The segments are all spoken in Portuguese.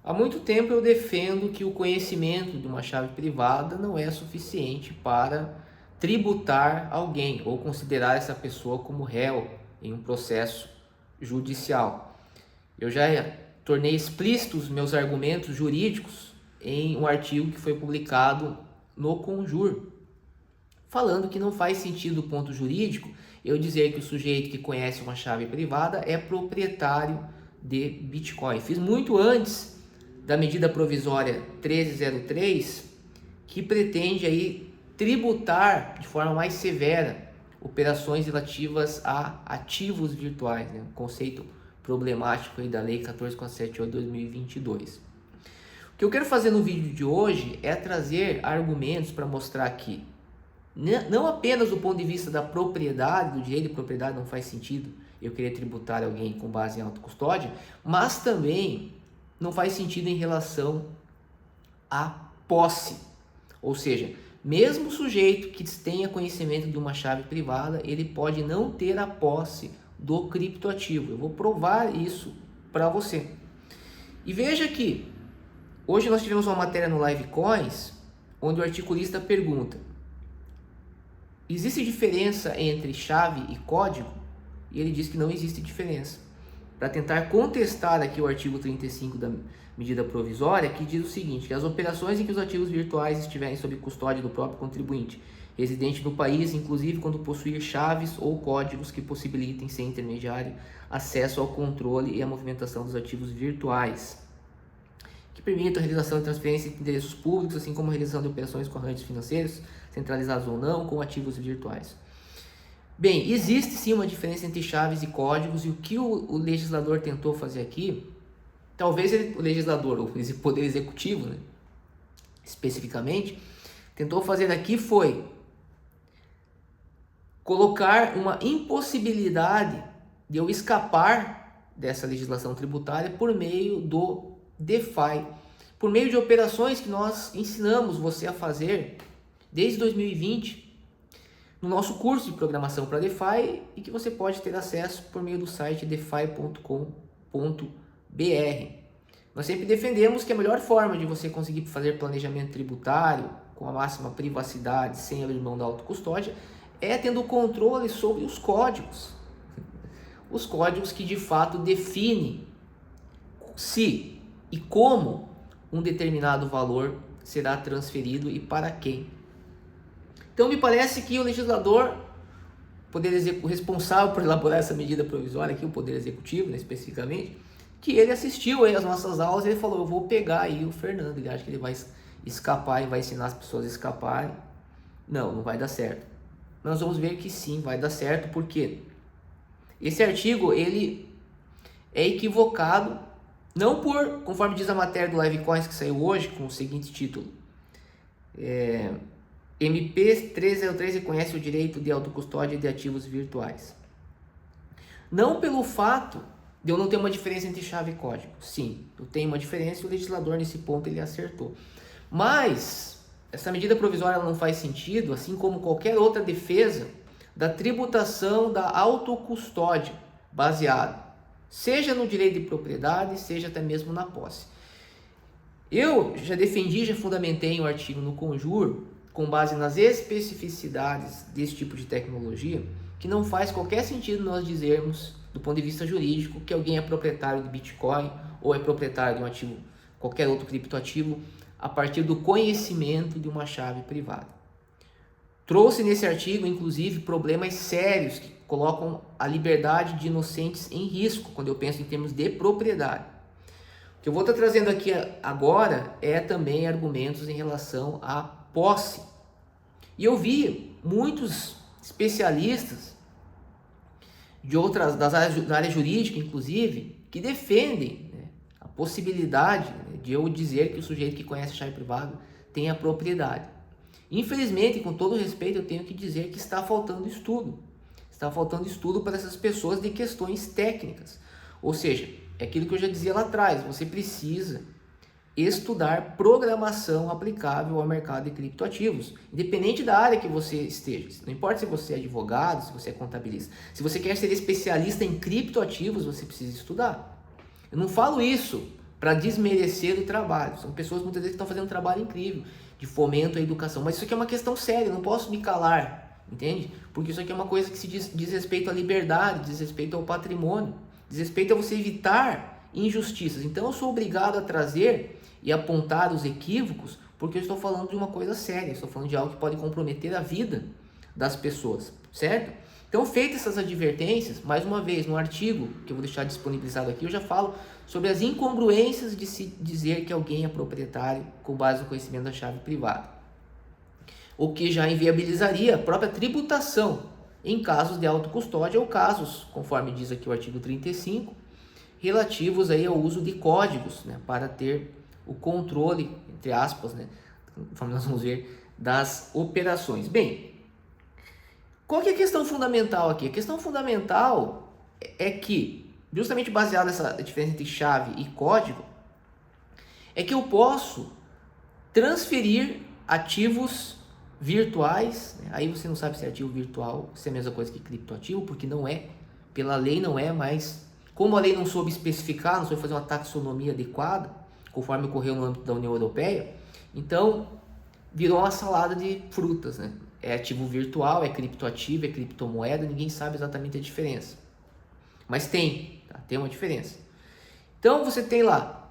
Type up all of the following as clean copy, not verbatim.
Há muito tempo eu defendo que o conhecimento de uma chave privada não é suficiente para tributar alguém ou considerar essa pessoa como réu em um processo judicial. Eu já tornei explícitos meus argumentos jurídicos em um artigo que foi publicado no Conjur, falando que não faz sentido do ponto jurídico eu dizer que o sujeito que conhece uma chave privada é proprietário de Bitcoin. Fiz muito antes da medida provisória 1303, que pretende aí tributar de forma mais severa operações relativas a ativos virtuais, né? Um conceito problemático aí da Lei 14.478 de 2022. O que eu quero fazer no vídeo de hoje é trazer argumentos para mostrar que não apenas do ponto de vista da propriedade, do direito de propriedade não faz sentido eu querer tributar alguém com base em autocustódia, mas também não faz sentido em relação à posse. Ou seja, mesmo o sujeito que tenha conhecimento de uma chave privada, ele pode não ter a posse do criptoativo. Eu vou provar isso para você. E veja que hoje nós tivemos uma matéria no Livecoins, onde o articulista pergunta: existe diferença entre chave e código? E ele diz que não existe diferença. Para tentar contestar aqui o artigo 35 da medida provisória, que diz o seguinte: que as operações em que os ativos virtuais estiverem sob custódia do próprio contribuinte, residente no país, inclusive quando possuir chaves ou códigos que possibilitem, sem intermediário, acesso ao controle e à movimentação dos ativos virtuais, que permitam a realização de transferências de endereços públicos, assim como a realização de operações correntes financeiros, centralizados ou não, com ativos virtuais. Bem, existe sim uma diferença entre chaves e códigos, e o que o legislador tentou fazer aqui, talvez o legislador, ou o poder executivo, né, especificamente, tentou fazer aqui foi colocar uma impossibilidade de eu escapar dessa legislação tributária por meio do DeFi, por meio de operações que nós ensinamos você a fazer desde 2020, no nosso curso de programação para DeFi, e que você pode ter acesso por meio do site defi.com.br. Nós sempre defendemos que a melhor forma de você conseguir fazer planejamento tributário com a máxima privacidade, sem abrir mão da autocustódia, é tendo controle sobre os códigos. Os códigos que de fato definem se e como um determinado valor será transferido e para quem. Então me parece que o legislador, o responsável por elaborar essa medida provisória aqui, o Poder Executivo, né, especificamente, que ele assistiu aí às nossas aulas e ele falou: eu vou pegar aí o Fernando, ele acha que ele vai escapar e vai ensinar as pessoas a escaparem. Não vai dar certo. Nós vamos ver que sim, vai dar certo, porque esse artigo ele é equivocado, não por, conforme diz a matéria do Livecoins que saiu hoje, com o seguinte título: MP 1303 reconhece o direito de autocustódia de ativos virtuais. Não pelo fato de eu não ter uma diferença entre chave e código. Sim, eu tenho uma diferença e o legislador nesse ponto ele acertou. Mas essa medida provisória ela não faz sentido, assim como qualquer outra defesa da tributação da autocustódia baseada, seja no direito de propriedade, seja até mesmo na posse. Eu já defendi, já fundamentei um artigo no Conjur, com base nas especificidades desse tipo de tecnologia, que não faz qualquer sentido nós dizermos, do ponto de vista jurídico, que alguém é proprietário de Bitcoin ou é proprietário de um ativo, qualquer outro criptoativo, a partir do conhecimento de uma chave privada. Trouxe nesse artigo, inclusive, problemas sérios que colocam a liberdade de inocentes em risco, quando eu penso em termos de propriedade. O que eu vou estar trazendo aqui agora é também argumentos em relação à posse. E eu vi muitos especialistas da área jurídica, inclusive, que defendem, né, a possibilidade, né, de eu dizer que o sujeito que conhece a chave privada tem a propriedade. Infelizmente, com todo respeito, eu tenho que dizer que está faltando estudo. Está faltando estudo para essas pessoas de questões técnicas. Ou seja, é aquilo que eu já dizia lá atrás, você precisa estudar programação aplicável ao mercado de criptoativos, independente da área que você esteja. Não importa se você é advogado, se você é contabilista. Se você quer ser especialista em criptoativos, você precisa estudar. Eu não falo isso para desmerecer o trabalho. São pessoas muitas vezes que estão fazendo um trabalho incrível de fomento à educação, mas isso aqui é uma questão séria, eu não posso me calar, entende? Porque isso aqui é uma coisa que se diz respeito à liberdade, diz respeito ao patrimônio, diz respeito a você evitar injustiças. Então eu sou obrigado a trazer e apontar os equívocos, porque eu estou falando de uma coisa séria, estou falando de algo que pode comprometer a vida das pessoas, certo? Então, feitas essas advertências, mais uma vez, no artigo que eu vou deixar disponibilizado aqui, eu já falo sobre as incongruências de se dizer que alguém é proprietário com base no conhecimento da chave privada, o que já inviabilizaria a própria tributação em casos de autocustódia ou casos, conforme diz aqui o artigo 35, relativos aí ao uso de códigos, né, para ter o controle, entre aspas, né, conforme nós vamos ver, das operações. Bem, qual que é a questão fundamental aqui? A questão fundamental é que, justamente baseado nessa diferença entre chave e código, é que eu posso transferir ativos virtuais, né? Aí você não sabe se é ativo virtual, se é a mesma coisa que criptoativo, porque não é, pela lei não é, mas como a lei não soube especificar, não soube fazer uma taxonomia adequada, conforme ocorreu no âmbito da União Europeia, então virou uma salada de frutas, né? É ativo virtual, é criptoativo, é criptomoeda, ninguém sabe exatamente a diferença. Mas tem, tá? Tem uma diferença. Então você tem lá,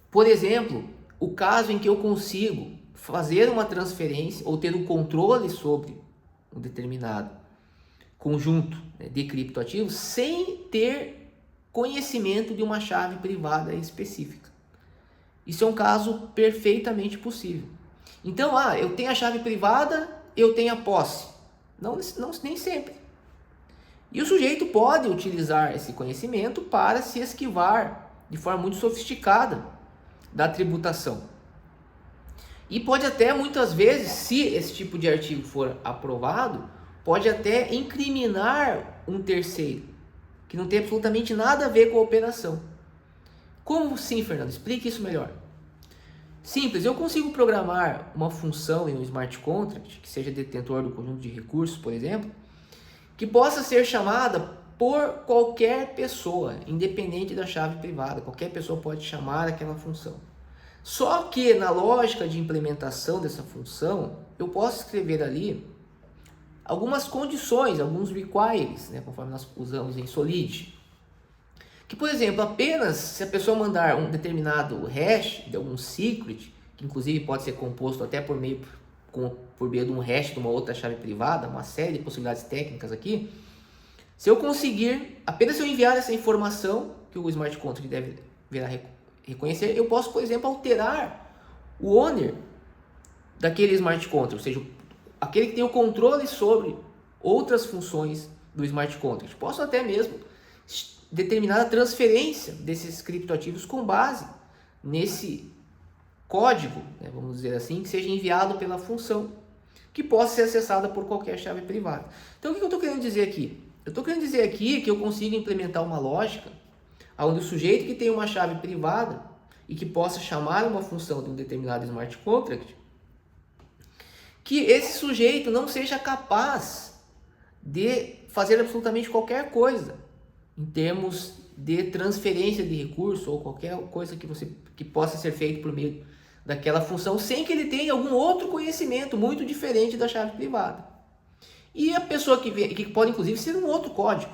por exemplo, o caso em que eu consigo fazer uma transferência ou ter um controle sobre um determinado conjunto, né, de criptoativos sem ter conhecimento de uma chave privada específica. Isso é um caso perfeitamente possível. Então, eu tenho a chave privada, eu tenho a posse. Não, nem sempre. E o sujeito pode utilizar esse conhecimento para se esquivar de forma muito sofisticada da tributação. E pode até, muitas vezes, se esse tipo de artigo for aprovado, pode até incriminar um terceiro, que não tem absolutamente nada a ver com a operação. Como sim, Fernando? Explique isso melhor. Simples, eu consigo programar uma função em um smart contract, que seja detentor do conjunto de recursos, por exemplo, que possa ser chamada por qualquer pessoa, independente da chave privada. Qualquer pessoa pode chamar aquela função. Só que na lógica de implementação dessa função, eu posso escrever ali algumas condições, alguns requires, né, conforme nós usamos em Solid. Que, por exemplo, apenas se a pessoa mandar um determinado hash de algum secret, que inclusive pode ser composto até por meio de um hash de uma outra chave privada, uma série de possibilidades técnicas aqui, se eu conseguir, apenas se eu enviar essa informação, que o smart contract deve reconhecer, eu posso, por exemplo, alterar o owner daquele smart contract, ou seja, aquele que tem o controle sobre outras funções do smart contract. Posso até mesmo determinar a transferência desses criptoativos com base nesse código, né, vamos dizer assim, que seja enviado pela função, que possa ser acessada por qualquer chave privada. Então, o que eu estou querendo dizer aqui? Eu estou querendo dizer aqui que eu consigo implementar uma lógica onde o sujeito que tem uma chave privada e que possa chamar uma função de um determinado smart contract, que esse sujeito não seja capaz de fazer absolutamente qualquer coisa em termos de transferência de recurso ou qualquer coisa que possa ser feito por meio daquela função sem que ele tenha algum outro conhecimento muito diferente da chave privada. E a pessoa que pode inclusive ser um outro código.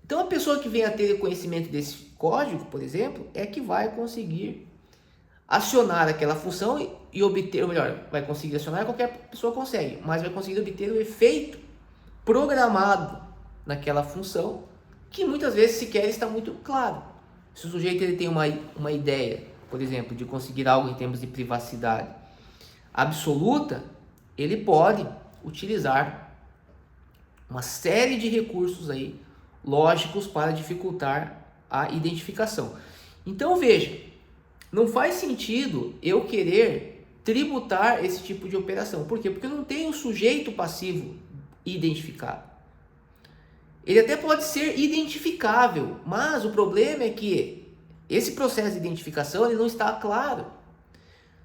Então a pessoa que vem a ter conhecimento desse código, por exemplo, é que vai conseguir acionar aquela função e obter, ou melhor, vai conseguir acionar, qualquer pessoa consegue, mas vai conseguir obter o efeito programado naquela função, que muitas vezes sequer está muito claro. Se o sujeito ele tem uma ideia, por exemplo, de conseguir algo em termos de privacidade absoluta, ele pode utilizar uma série de recursos aí lógicos para dificultar a identificação. Então veja, não faz sentido eu querer tributar esse tipo de operação. Por quê? Porque eu não tenho o sujeito passivo identificado. Ele até pode ser identificável, mas o problema é que esse processo de identificação ele não está claro.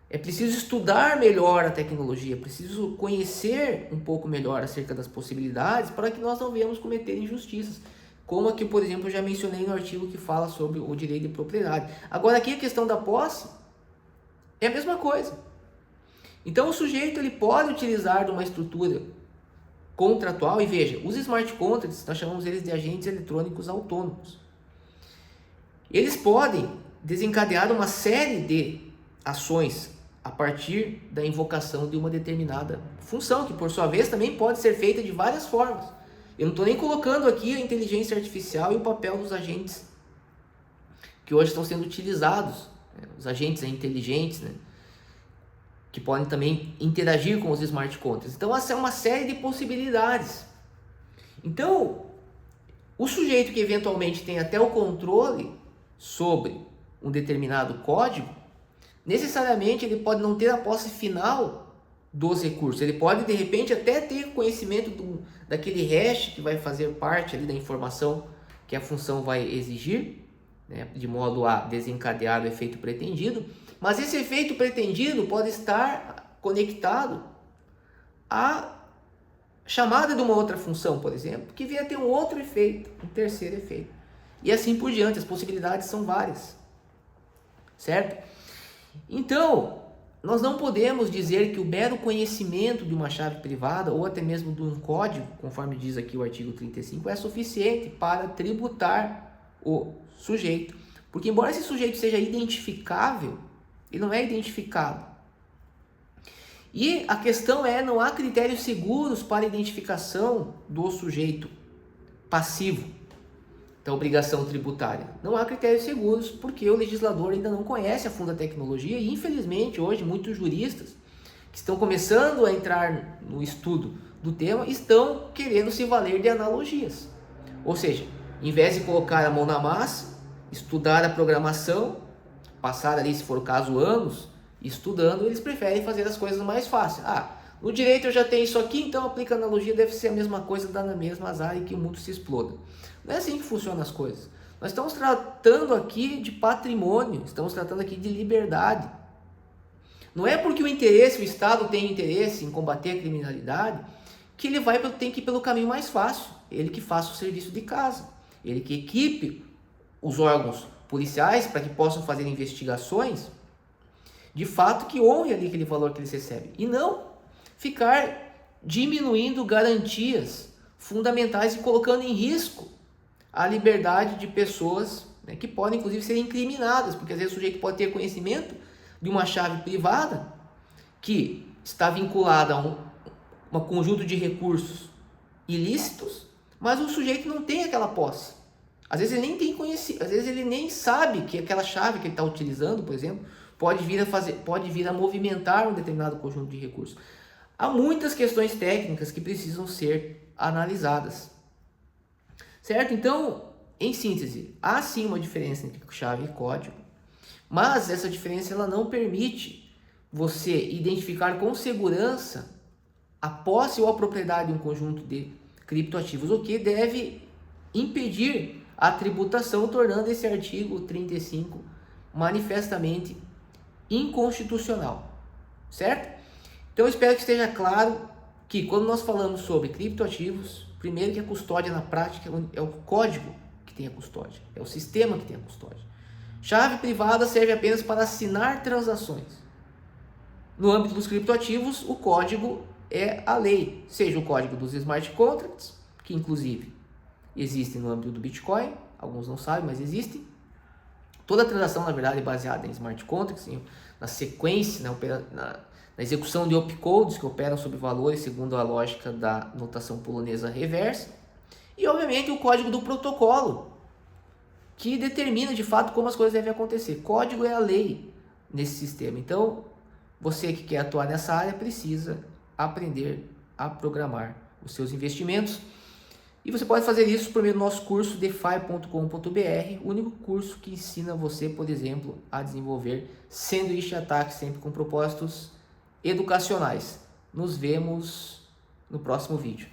É preciso estudar melhor a tecnologia, é preciso conhecer um pouco melhor acerca das possibilidades para que nós não venhamos cometer injustiças. como aqui, por exemplo, eu já mencionei no artigo que fala sobre o direito de propriedade. Agora aqui a questão da posse é a mesma coisa. Então o sujeito ele pode utilizar de uma estrutura contratual, e veja, os smart contracts, nós chamamos eles de agentes eletrônicos autônomos. Eles podem desencadear uma série de ações a partir da invocação de uma determinada função, que por sua vez também pode ser feita de várias formas. Eu não estou nem colocando aqui a inteligência artificial e o papel dos agentes que hoje estão sendo utilizados, né? Os agentes inteligentes, né? Que podem também interagir com os smart contracts. Então, essa é uma série de possibilidades. Então, o sujeito que eventualmente tem até o controle sobre um determinado código, necessariamente ele pode não ter a posse final dos recursos. Ele pode, de repente, até ter conhecimento daquele hash que vai fazer parte ali da informação que a função vai exigir, né, de modo a desencadear o efeito pretendido. Mas esse efeito pretendido pode estar conectado à chamada de uma outra função, por exemplo, que venha a ter um outro efeito, um terceiro efeito. E assim por diante, as possibilidades são várias. Certo? Então, nós não podemos dizer que o mero conhecimento de uma chave privada ou até mesmo de um código, conforme diz aqui o artigo 35, é suficiente para tributar o sujeito. Porque embora esse sujeito seja identificável, ele não é identificado. E a questão é, não há critérios seguros para a identificação do sujeito passivo da obrigação tributária. Não há critérios seguros porque o legislador ainda não conhece a fundo a tecnologia e, infelizmente, hoje muitos juristas que estão começando a entrar no estudo do tema estão querendo se valer de analogias. Ou seja, em vez de colocar a mão na massa, estudar a programação, passar ali, se for o caso, anos estudando, eles preferem fazer as coisas mais fáceis. No direito eu já tenho isso aqui, então aplica a analogia, deve ser a mesma coisa, dá na mesma azar e que o mundo se exploda. Não é assim que funcionam as coisas. Nós estamos tratando aqui de patrimônio, estamos tratando aqui de liberdade. Não é porque o Estado tem interesse em combater a criminalidade, que ele tem que ir pelo caminho mais fácil. Ele que faça o serviço de casa, ele que equipe os órgãos policiais para que possam fazer investigações, de fato que honre ali aquele valor que eles recebem. E não ficar diminuindo garantias fundamentais e colocando em risco a liberdade de pessoas, né, que podem inclusive ser incriminadas, porque às vezes o sujeito pode ter conhecimento de uma chave privada que está vinculada a um conjunto de recursos ilícitos, mas o sujeito não tem aquela posse. Às vezes ele nem tem conhecimento, às vezes ele nem sabe que aquela chave que ele está utilizando, por exemplo, pode vir a movimentar um determinado conjunto de recursos. Há muitas questões técnicas que precisam ser analisadas. Certo? Então, em síntese, há sim uma diferença entre chave e código, mas essa diferença ela não permite você identificar com segurança a posse ou a propriedade de um conjunto de criptoativos, o que deve impedir a tributação, tornando esse artigo 35 manifestamente inconstitucional. Certo? Então, eu espero que esteja claro que quando nós falamos sobre criptoativos, primeiro que a custódia na prática é o código que tem a custódia, é o sistema que tem a custódia. Chave privada serve apenas para assinar transações. No âmbito dos criptoativos, o código é a lei, seja o código dos smart contracts, que inclusive existem no âmbito do Bitcoin, alguns não sabem, mas existem. Toda transação, na verdade, é baseada em smart contracts, na sequência, na execução de opcodes que operam sobre valores segundo a lógica da notação polonesa reversa. E, obviamente, o código do protocolo, que determina, de fato, como as coisas devem acontecer. Código é a lei nesse sistema. Então, você que quer atuar nessa área precisa aprender a programar os seus investimentos. E você pode fazer isso por meio do nosso curso defi.com.br, o único curso que ensina você, por exemplo, a desenvolver sanduíche ataque sempre com propósitos educacionais. Nos vemos no próximo vídeo.